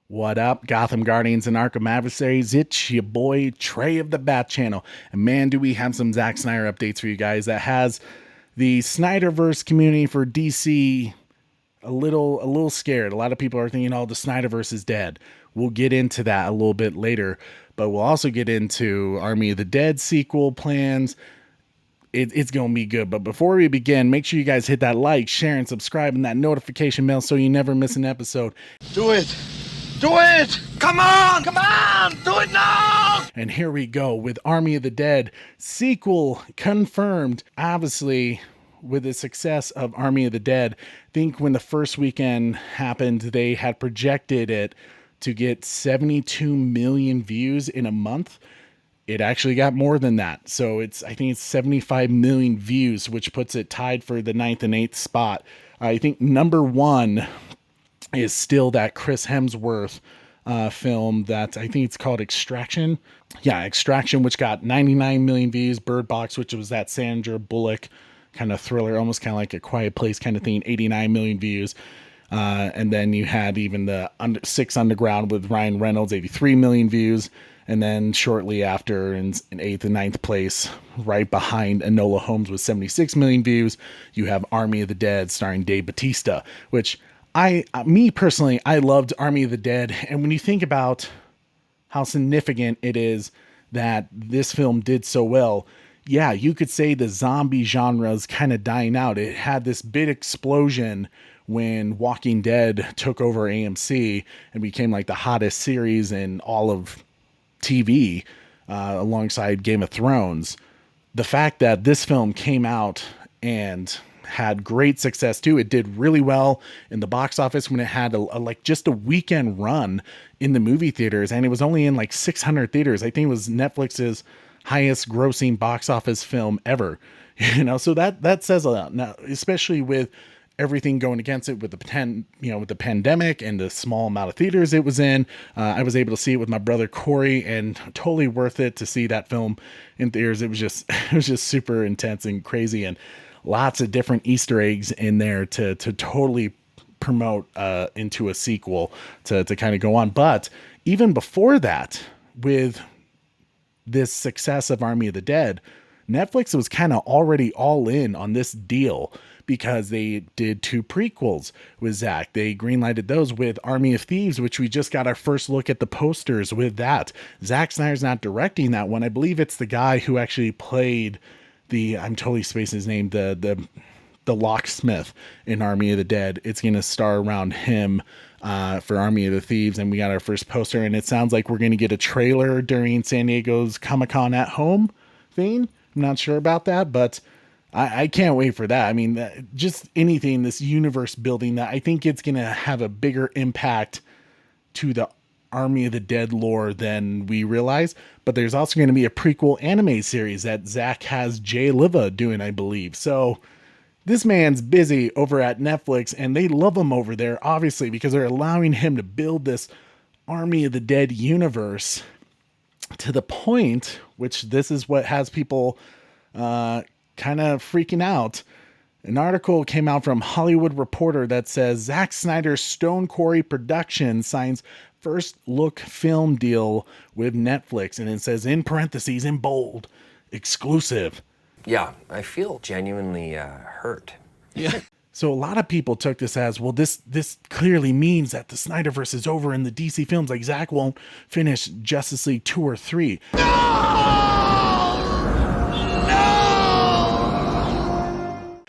What up, Gotham Guardians and Arkham Adversaries? It's your boy Trey of the Bat Channel. And man, do we have some Zack Snyder updates for you guys that has the SnyderVerse community for DC a little scared. A lot of people are thinking, oh, the SnyderVerse is dead. We'll get into that a little bit later, but we'll also get into Army of the Dead sequel plans. It's going to be good. But before we begin, make sure you guys hit that like, share, and subscribe and that notification bell so you never miss an episode. Do it. Do it! Come on! Come on! Do it now! And here we go with Army of the Dead sequel confirmed. Obviously, with the success of Army of the Dead, I think when the first weekend happened, they had projected it to get 72 million views in a month. It actually got more than that. So I think it's 75 million views, which puts it tied for the 9th and 8th spot. I think number one is still that Chris Hemsworth film that I think it's called Extraction. Yeah, Extraction, which got 99 million views. Bird Box, which was that Sandra Bullock kind of thriller, almost kind of like A Quiet Place kind of thing, 89 million views. And then you had even the Six Underground with Ryan Reynolds, 83 million views. And then shortly after, in 8th and 9th place, right behind Enola Holmes with 76 million views, you have Army of the Dead starring Dave Bautista, which me personally, I loved Army of the Dead. And when you think about how significant it is that this film did so well, yeah, you could say the zombie genre is kind of dying out. It had this big explosion when Walking Dead took over AMC and became like the hottest series in all of TV, alongside Game of Thrones. The fact that this film came out and had great success too. It did really well in the box office when it had just a weekend run in the movie theaters, and it was only in like 600 theaters. I think it was Netflix's highest grossing box office film ever. So that says a lot. Now, especially with everything going against it with the pandemic and the small amount of theaters it was in. I was able to see it with my brother Corey, and totally worth it to see that film in theaters. It was just super intense and crazy, and lots of different Easter eggs in there to totally promote into a sequel to kind of go on. But even before that, with this success of Army of the Dead, Netflix was kind of already all in on this deal because they did 2 prequels with Zack. They greenlighted those with Army of Thieves, which we just got our first look at the posters with that. Zack Snyder's not directing that one. I believe it's the guy who actually played I'm totally spacing his name, the locksmith in Army of the Dead. It's going to star around him for Army of the Thieves, and we got our first poster, and it sounds like we're going to get a trailer during San Diego's Comic-Con at Home thing. I'm not sure about that, but I can't wait for that. I mean, just anything, this universe building, that I think it's going to have a bigger impact to the Army of the Dead lore than we realize. But there's also going to be a prequel anime series that Zack has Jay Liva doing, I believe. So this man's busy over at Netflix, and they love him over there, obviously, because they're allowing him to build this Army of the Dead universe to the point, which this is what has people kind of freaking out. An article came out from Hollywood Reporter that says Zack Snyder's Stone Quarry Productions signs first look film deal with Netflix. And it says in parentheses in bold, exclusive. Yeah, I feel genuinely hurt. Yeah. So a lot of people took this as, well, this clearly means that the SnyderVerse is over in the DC films. Like Zack won't finish Justice League 2 or 3.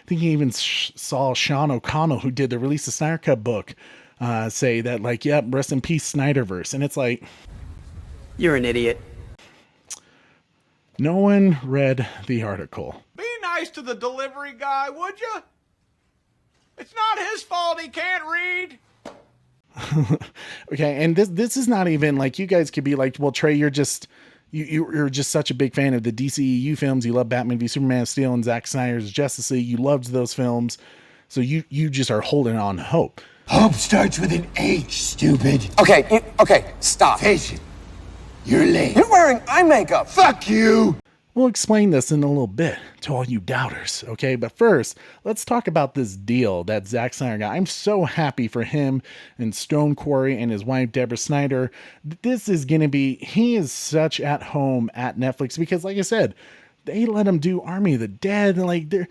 I think he even saw Sean O'Connell, who did the Release the Snyder Cut book, say that, like, yep, rest in peace, SnyderVerse. And it's like, you're an idiot. No one read the article. Be nice to the delivery guy, would you? It's not his fault he can't read. Okay, and this is not even like, you guys could be like, well, Trey, you're just such a big fan of the DCEU films. You love Batman v Superman of Steel and Zack Snyder's Justice League. You loved those films. So you just are holding on hope. Hope starts with an H, stupid. Okay, stop. Face it. You're late. You're wearing eye makeup. Fuck you. We'll explain this in a little bit to all you doubters, okay? But first, let's talk about this deal that Zack Snyder got. I'm so happy for him and Stone Quarry and his wife, Deborah Snyder. This is going to be, he is such at home at Netflix because, like I said, they let him do Army of the Dead. Like, they're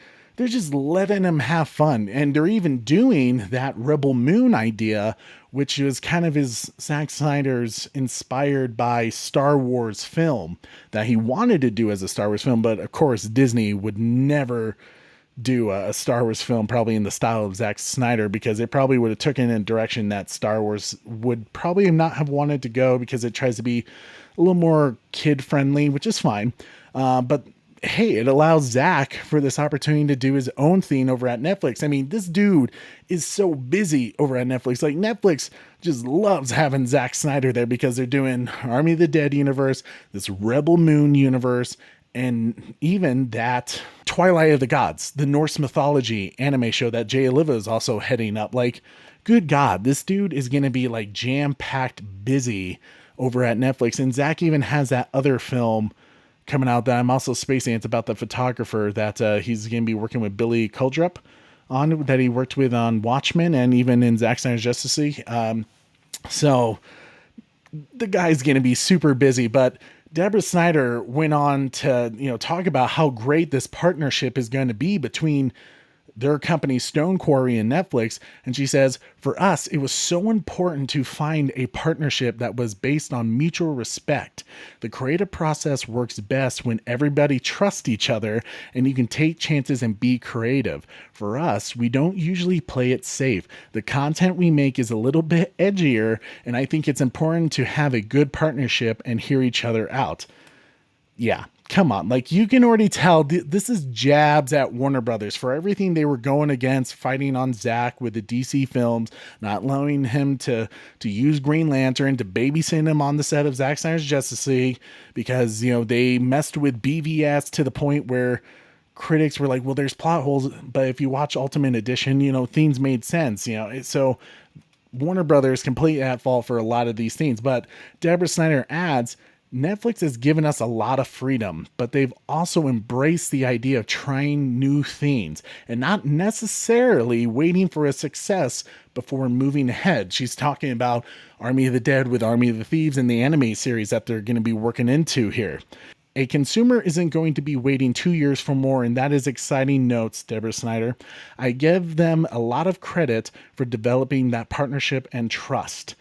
just letting him have fun. And they're even doing that Rebel Moon idea, which was kind of his Zack Snyder's inspired by Star Wars film that he wanted to do as a Star Wars film. But of course, Disney would never do a Star Wars film probably in the style of Zack Snyder, because it probably would have taken in a direction that Star Wars would probably not have wanted to go, because it tries to be a little more kid friendly, which is fine. But hey, it allows Zack for this opportunity to do his own thing over at Netflix. I mean, this dude is so busy over at Netflix. Like, Netflix just loves having Zack Snyder there because they're doing Army of the Dead universe, this Rebel Moon universe, and even that Twilight of the Gods, the Norse mythology anime show that Jay Oliva is also heading up. Like, good God, this dude is going to be like jam-packed busy over at Netflix. And Zack even has that other film coming out that I'm also spacing. It's about the photographer that he's going to be working with Billy Crudup on, that he worked with on Watchmen and even in Zack Snyder's Justice League. So the guy's going to be super busy, but Deborah Snyder went on to, talk about how great this partnership is going to be between their company Stone Quarry and Netflix. And she says, for us, it was so important to find a partnership that was based on mutual respect. The creative process works best when everybody trusts each other and you can take chances and be creative. For us, we don't usually play it safe. The content we make is a little bit edgier, and I think it's important to have a good partnership and hear each other out. Yeah. Come on, like, you can already tell this is jabs at Warner Brothers for everything they were going against, fighting on Zack with the DC films, not allowing him to use Green Lantern, to babysit him on the set of Zack Snyder's Justice League, because, they messed with BVS to the point where critics were like, well, there's plot holes, but if you watch Ultimate Edition, things made sense, so Warner Brothers completely at fault for a lot of these things. But Deborah Snyder adds, Netflix has given us a lot of freedom, but they've also embraced the idea of trying new things and not necessarily waiting for a success before moving ahead. She's talking about Army of the Dead with Army of the Thieves and the anime series that they're going to be working into here. A consumer isn't going to be waiting 2 years for more, and that is exciting, notes Deborah Snyder. I give them a lot of credit for developing that partnership and trust.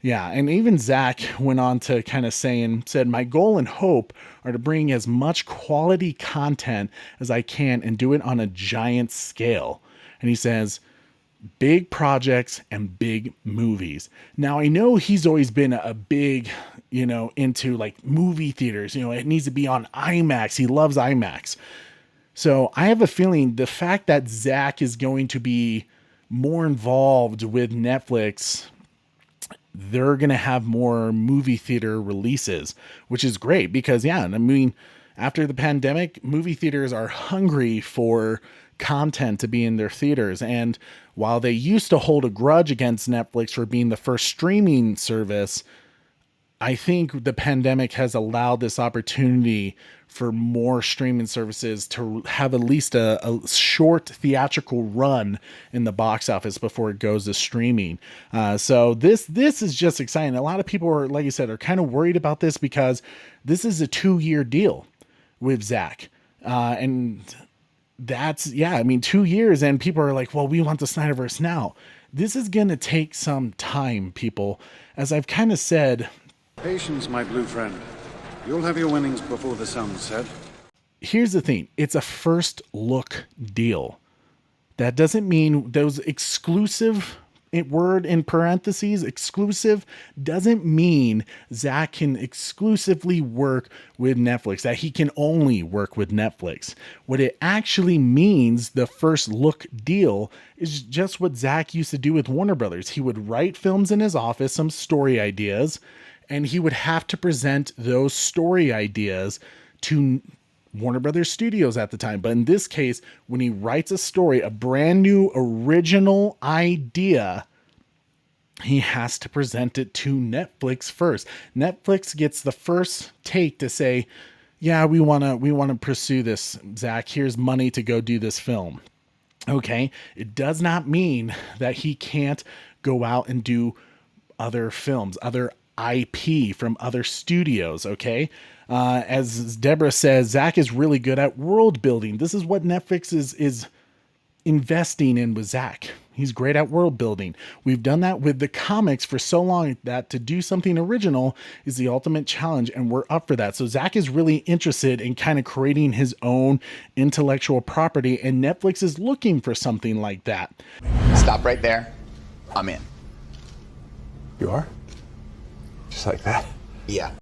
Yeah, and even Zack went on to kind of said, my goal and hope are to bring as much quality content as I can and do it on a giant scale. And he says, big projects and big movies. Now, I know he's always been a big, into like movie theaters. It needs to be on IMAX. He loves IMAX. So I have a feeling the fact that Zack is going to be more involved with Netflix, they're going to have more movie theater releases, which is great because, after the pandemic, movie theaters are hungry for content to be in their theaters. And while they used to hold a grudge against Netflix for being the first streaming service, I think the pandemic has allowed this opportunity for more streaming services to have at least a short theatrical run in the box office before it goes to streaming. So this is just exciting. A lot of people are, like you said, are kind of worried about this because this is a 2-year deal with Zack. And that's, 2 years. And people are like, well, we want the Snyderverse now. This is going to take some time, people. As I've kind of said, patience, my blue friend. You'll have your winnings before the sun's set. Here's the thing. It's a first look deal. That doesn't mean those exclusive, word in parentheses, exclusive, doesn't mean Zack can exclusively work with Netflix, that he can only work with Netflix. What it actually means, the first look deal, is just what Zack used to do with Warner Brothers. He would write films in his office, some story ideas, and he would have to present those story ideas to Warner Brothers Studios at the time. But in this case, when he writes a story, a brand new original idea, he has to present it to Netflix first. Netflix gets the first take to say, yeah, we want to pursue this, Zach. Here's money to go do this film. Okay. It does not mean that he can't go out and do other films, other IP from other studios. Okay. As Deborah says, Zach is really good at world building. This is what Netflix is investing in with Zach. He's great at world building. We've done that with the comics for so long that to do something original is the ultimate challenge, and we're up for that. So Zach is really interested in kind of creating his own intellectual property, and Netflix is looking for something like that. Stop right there. I'm in. You are? Just like that? Yeah.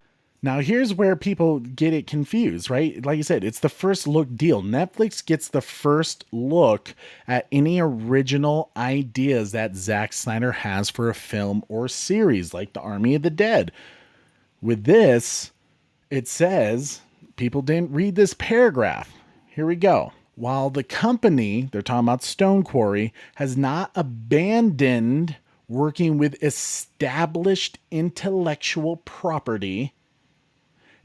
Now, here's where people get it confused, right? Like I said, it's the first look deal. Netflix gets the first look at any original ideas that Zack Snyder has for a film or series, like the Army of the Dead. With this, it says, people didn't read this paragraph. Here we go. While the company, they're talking about Stone Quarry, has not abandoned working with established intellectual property,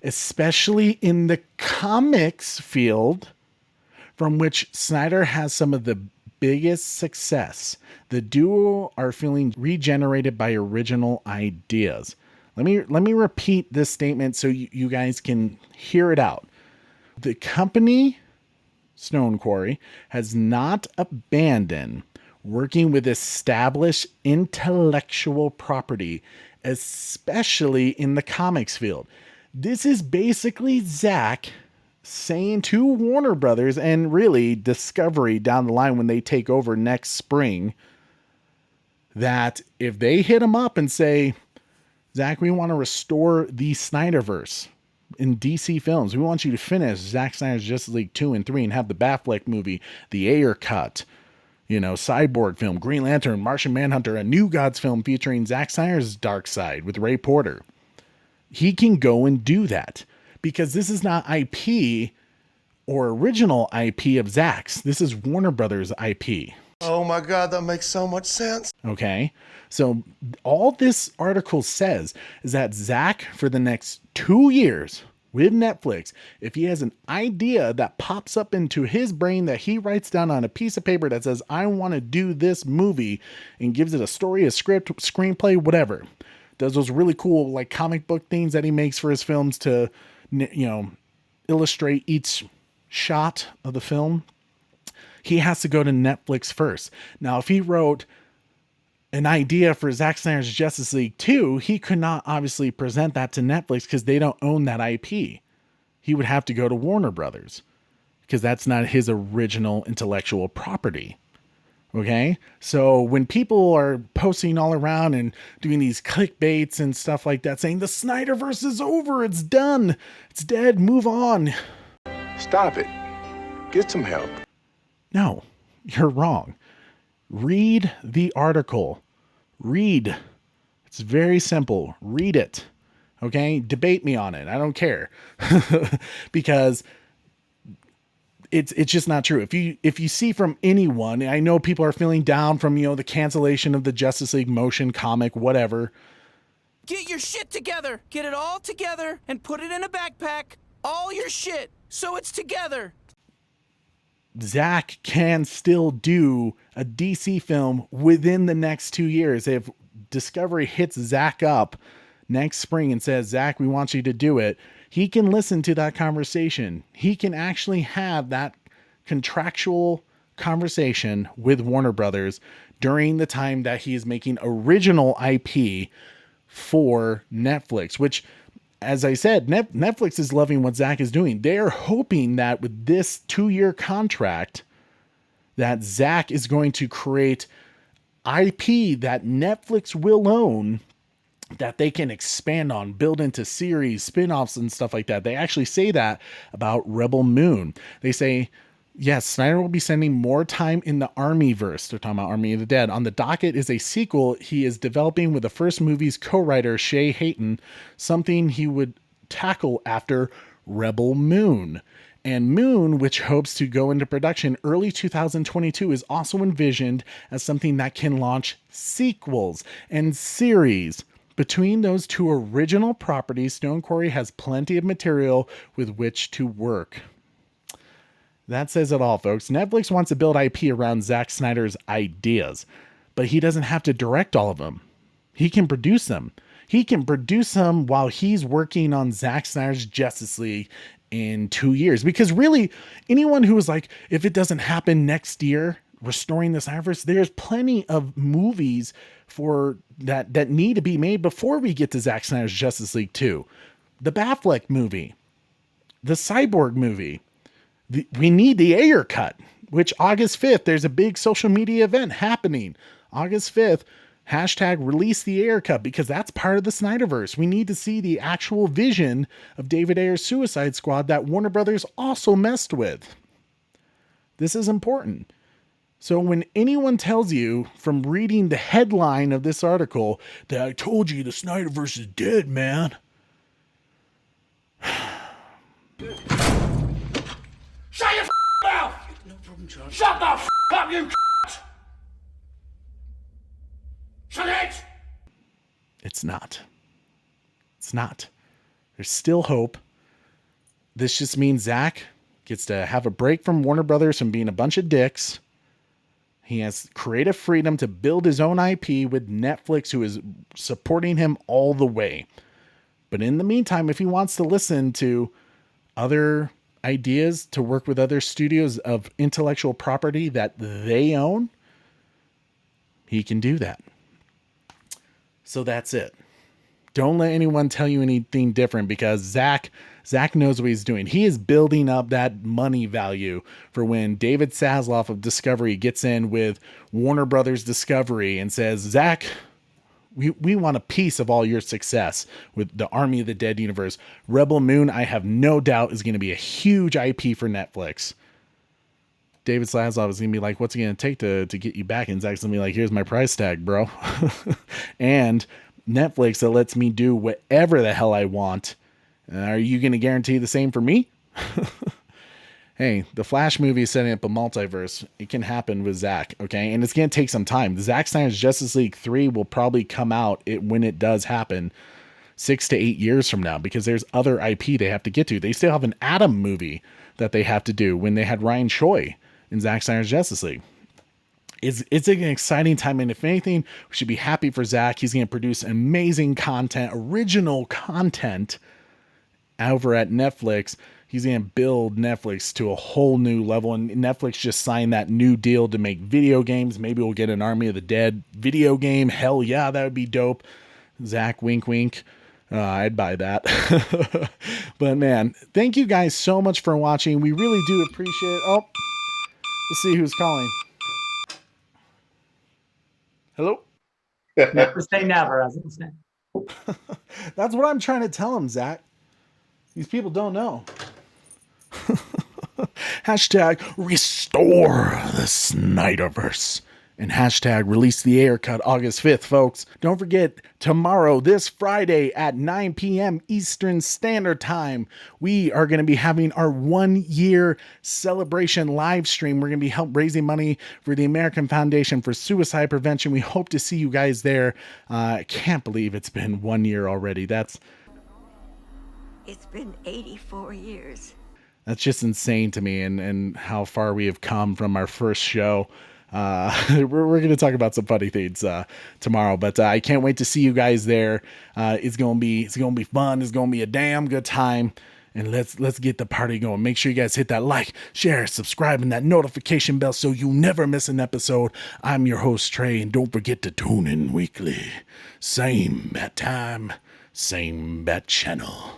especially in the comics field, from which Snyder has some of the biggest success. The duo are feeling regenerated by original ideas. Let me repeat this statement so you guys can hear it out. The company, Stone Quarry, has not abandoned working with established intellectual property, especially in the comics field. This is basically Zack saying to Warner Brothers and really Discovery down the line when they take over next spring that if they hit him up and say, Zack, we want to restore the Snyderverse in DC films. We want you to finish Zack Snyder's Justice League 2 and 3 and have the Batfleck movie, the Ayer cut, Cyborg film, Green Lantern, Martian Manhunter, a New Gods film featuring Zack Snyder's Dark Side with Ray Porter. He can go and do that because this is not IP or original IP of Zack's. This is Warner Brothers IP. Oh my God, that makes so much sense. Okay. So all this article says is that Zack, for the next 2 years with Netflix, if he has an idea that pops up into his brain that he writes down on a piece of paper that says, I want to do this movie, and gives it a story, a script, screenplay, whatever, does those really cool like comic book things that he makes for his films to, illustrate each shot of the film, he has to go to Netflix first. Now, if he wrote an idea for Zack Snyder's Justice League 2, he could not obviously present that to Netflix because they don't own that IP. He would have to go to Warner Brothers because that's not his original intellectual property. Okay, so when people are posting all around and doing these clickbaits and stuff like that, saying the SnyderVerse is over, it's done, it's dead, move on. Stop it. Get some help. No, you're wrong. Read the article. Read. It's very simple. Read it. Okay, debate me on it. I don't care because it's just not true. If you see from anyone, I know people are feeling down from, the cancellation of the Justice League motion comic, whatever. Get your shit together. Get it all together and put it in a backpack. All your shit. So it's together. Zack can still do a DC film within the next 2 years. If Discovery hits Zack up next spring and says, Zack, we want you to do it, he can listen to that conversation. He can actually have that contractual conversation with Warner Brothers during the time that he is making original IP for Netflix, which, as I said, Netflix is loving what Zack is doing. They're hoping that with this 2-year contract that Zack is going to create IP that Netflix will own, that they can expand on, build into series, spin-offs and stuff like that. They actually say that about Rebel Moon. They say, yes, Snyder will be spending more time in the Armyverse. They're talking about Army of the Dead. On the docket is a sequel he is developing with the first movie's co-writer, Shay Hayton, something he would tackle after Rebel Moon. And Moon, which hopes to go into production early 2022, is also envisioned as something that can launch sequels and series Between those two original properties, Stone Quarry has plenty of material with which to work. That says it all, folks. Netflix wants to build IP around Zack Snyder's ideas, but he doesn't have to direct all of them. He can produce them. He can produce them while he's working on Zack Snyder's Justice League in 2 years. Because really, anyone who was like, if it doesn't happen next year, restoring the Snyderverse, there's plenty of movies for that need to be made before we get to Zack Snyder's Justice League 2. The Batfleck movie, the Cyborg movie. We need the Ayer cut, which August 5th, there's a big social media event happening. August 5th, hashtag release the Ayer cut, because that's part of the Snyderverse. We need to see the actual vision of David Ayer's Suicide Squad that Warner Brothers also messed with. This is important. So when anyone tells you from reading the headline of this article that I told you the Snyderverse is dead, man. Shut your mouth! No problem, John. Shut the up, you Shut it! It's not. It's not. There's still hope. This just means Zack gets to have a break from Warner Brothers from being a bunch of dicks. He has creative freedom to build his own IP with Netflix, who is supporting him all the way. But in the meantime, if he wants to listen to other ideas, to work with other studios of intellectual property that they own, he can do that. So that's it. Don't let anyone tell you anything different, because Zack knows what he's doing. He is building up that money value for when David Zaslav of Discovery gets in with Warner Brothers Discovery and says, Zack, we want a piece of all your success with the Army of the Dead universe. Rebel Moon, I have no doubt, is going to be a huge IP for Netflix. David Zaslav is going to be like, what's it going to take to get you back? And Zack's going to be like, here's my price tag, bro. And Netflix that lets me do whatever the hell I want. Are you going to guarantee the same for me? Hey, the Flash movie is setting up a multiverse. It can happen with Zack, okay? And it's going to take some time. Zack Snyder's Justice League 3 will probably come out when it does happen 6 to 8 years from now, because there's other IP they have to get to. They still have an Atom movie that they have to do when they had Ryan Choi in Zack Snyder's Justice League. It's an exciting time, and if anything, we should be happy for Zack. He's going to produce amazing content, original content over at Netflix. He's going to build Netflix to a whole new level, and Netflix just signed that new deal to make video games. Maybe we'll get an Army of the Dead video game. Hell yeah, that would be dope. Zack, wink, wink. I'd buy that. But man, thank you guys so much for watching. We really do appreciate it. Oh, let's see who's calling. Hello? Never say never, as I say. That's what I'm trying to tell him, Zack. These people don't know. Hashtag restore the Snyderverse. And hashtag release the Ayer cut August 5th, folks. Don't forget, tomorrow, this Friday at 9 p.m. Eastern Standard Time, we are going to be having our 1-year celebration live stream. We're going to be raising money for the American Foundation for Suicide Prevention. We hope to see you guys there. I can't believe it's been 1 year already. It's been 84 years. That's just insane to me, and how far we have come from our first show. We're going to talk about some funny things tomorrow, but I can't wait to see you guys there. It's going to be fun. It's going to be a damn good time, and let's get the party going. Make sure you guys hit that like, share, subscribe, and that notification bell so you never miss an episode. I'm your host, Trey, and don't forget to tune in weekly. Same bat time, same bat channel.